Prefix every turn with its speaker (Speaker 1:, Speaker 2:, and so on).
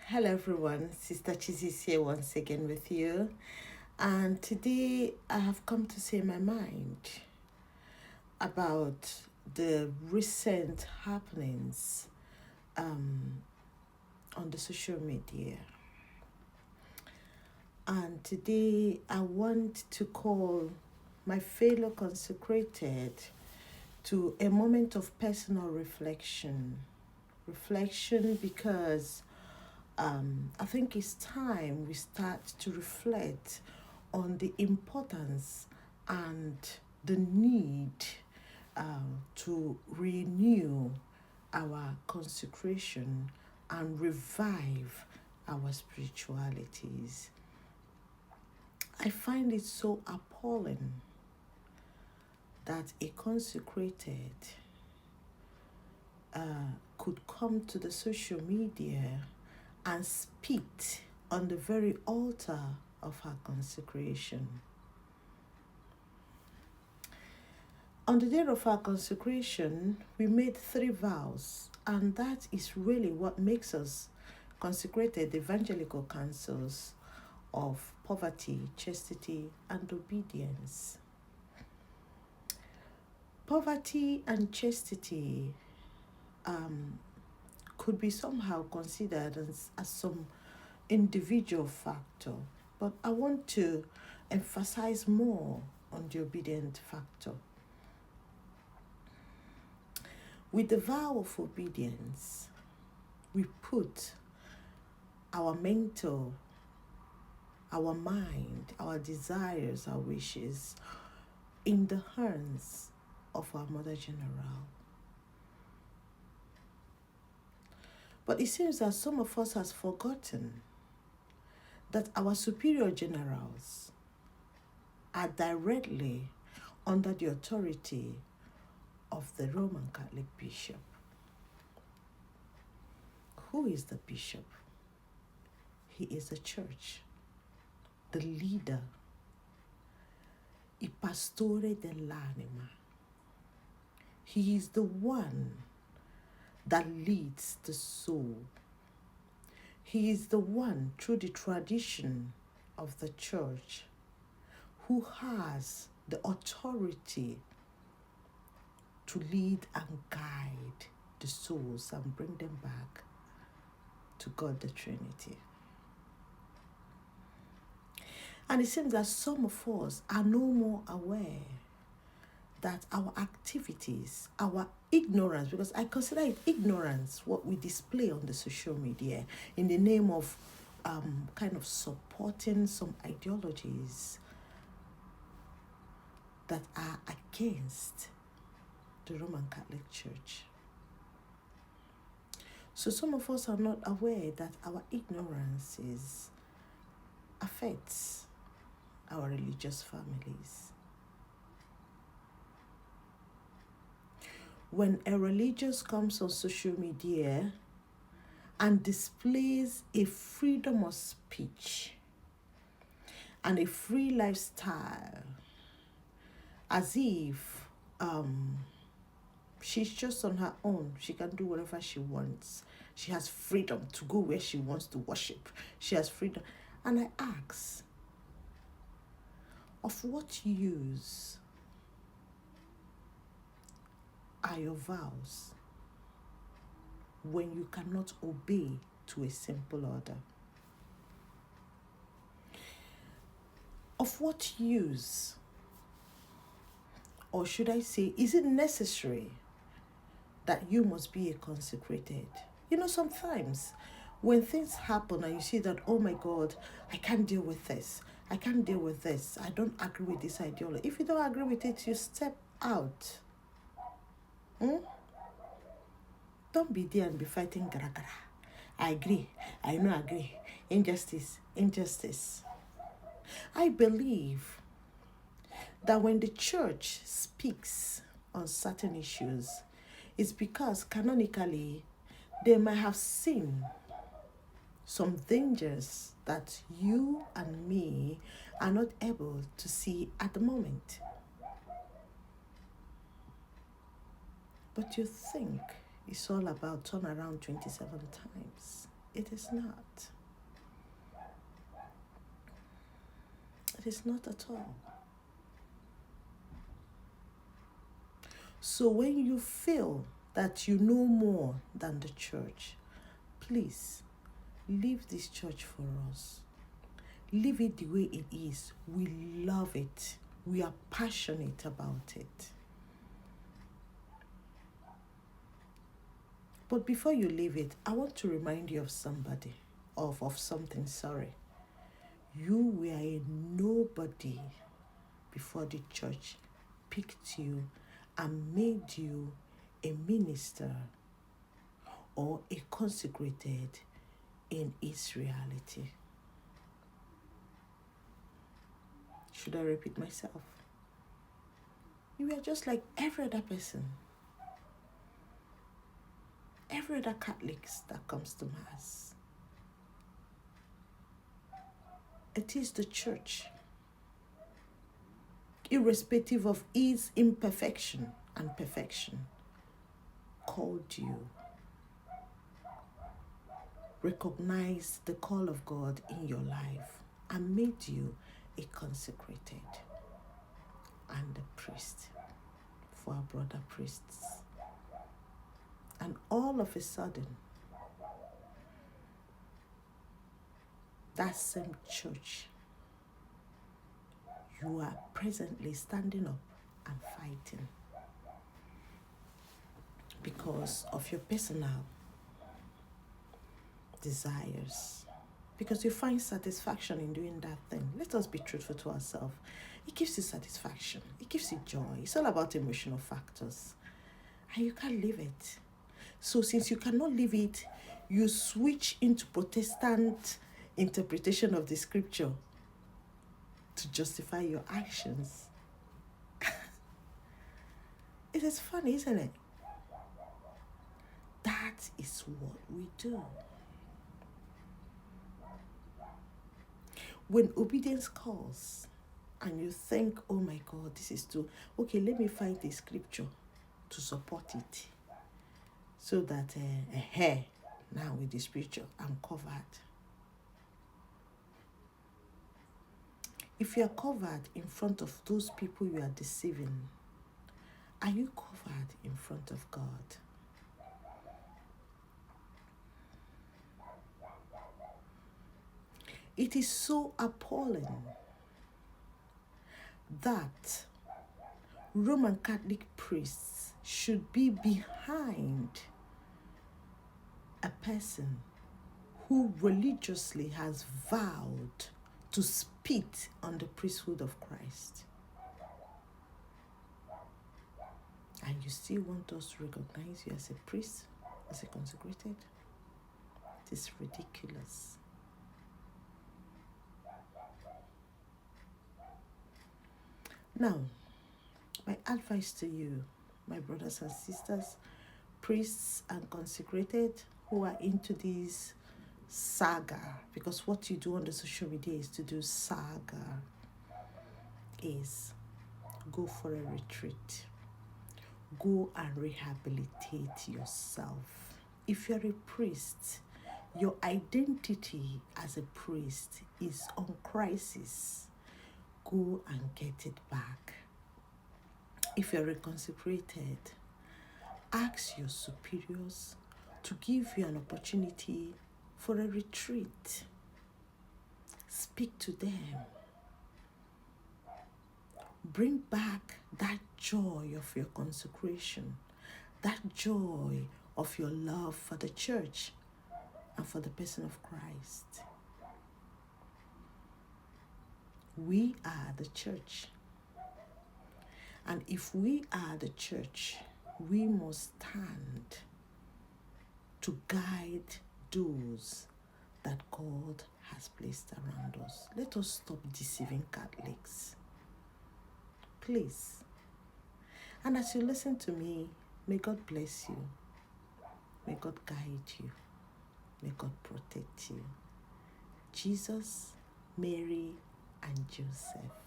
Speaker 1: Hello everyone, Sister Chizzy is here once again with you. And today I have come to say my mind about the recent happenings um, on the social media. And today I want to call my fellow consecrated to a moment of personal reflection. Reflection because I think it's time we start to reflect on the importance and the need to renew our consecration and revive our spiritualities. I find it so appalling that a consecrated could come to the social media and spit on the very altar of her consecration. On the day of our consecration, we made 3 vows, and that is really what makes us consecrated evangelical counsels of poverty, chastity, and obedience. Poverty and chastity could be somehow considered as some individual factor, but I want to emphasize more on the obedient factor. With the vow of obedience, we put our mental, our mind, our desires, our wishes in the hands of our Mother General. But it seems that some of us has forgotten that our superior generals are directly under the authority of the Roman Catholic bishop. Who is the bishop? He is the church, the leader, il pastore dell'anima. He is the one that leads the soul. He is the one, through the tradition of the church, who has the authority to lead and guide the souls and bring them back to God the Trinity. And it seems that some of us are no more aware that our activities, our ignorance, because I consider it ignorance, what we display on the social media in the name of kind of supporting some ideologies that are against the Roman Catholic Church. So some of us are not aware that our ignorance affects our religious families. When a religious comes on social media and displays a freedom of speech and a free lifestyle, as if she's just on her own, she can do whatever she wants. She has freedom to go where she wants to worship. She has freedom. And I ask, of what use are your vows when you cannot obey to a simple order? Of what use, or should I say, is it necessary that you must be a consecrated? You know, sometimes when things happen and you see that, oh my God, I can't deal with this. I can't deal with this. I don't agree with this ideology. If you don't agree with it, you step out. Don't be there and be fighting gara gara. I agree. I no agree. Injustice. I believe that when the church speaks on certain issues, it's because canonically they might have seen some dangers that you and me are not able to see at the moment. But you think it's all about turn around 27 times. It is not. It is not at all. So when you feel that you know more than the church, please leave this church for us. Leave it the way it is. We love it. We are passionate about it. But before you leave it, I want to remind you of something. You were a nobody before the church picked you and made you a minister or a consecrated in its reality. Should I repeat myself? You are just like every other person, every other Catholic that comes to Mass. It is the church, irrespective of its imperfection and perfection, called you. Recognized the call of God in your life and made you a consecrated and a priest for our brother priests. And all of a sudden, that same church, you are presently standing up and fighting because of your personal desires, because you find satisfaction in doing that thing. Let us be truthful to ourselves. It gives you satisfaction. It gives you joy. It's all about emotional factors. And you can't leave it. So since you cannot leave it, you switch into Protestant interpretation of the scripture to justify your actions. It is funny, isn't it? That is what we do. When obedience calls and you think, oh my God, this is too, okay, let me find a scripture to support it so that now with the scripture, I'm covered. If you are covered in front of those people you are deceiving, are you covered in front of God? It is so appalling that Roman Catholic priests should be behind a person who religiously has vowed to spit on the priesthood of Christ. And you still want us to recognize you as a priest, as a consecrated? It is ridiculous. Now, my advice to you, my brothers and sisters, priests and consecrated who are into this saga, because what you do on the social media is to do saga, is go for a retreat. Go and rehabilitate yourself. If you're a priest, your identity as a priest is on crisis. Go and get it back. If you're consecrated, ask your superiors to give you an opportunity for a retreat. Speak to them. Bring back that joy of your consecration, that joy of your love for the church and for the person of Christ. We are the church. And if we are the church, we must stand to guide those that God has placed around us. Let us stop deceiving Catholics. Please. And as you listen to me, may God bless you. May God guide you. May God protect you. Jesus, Mary, and Joseph.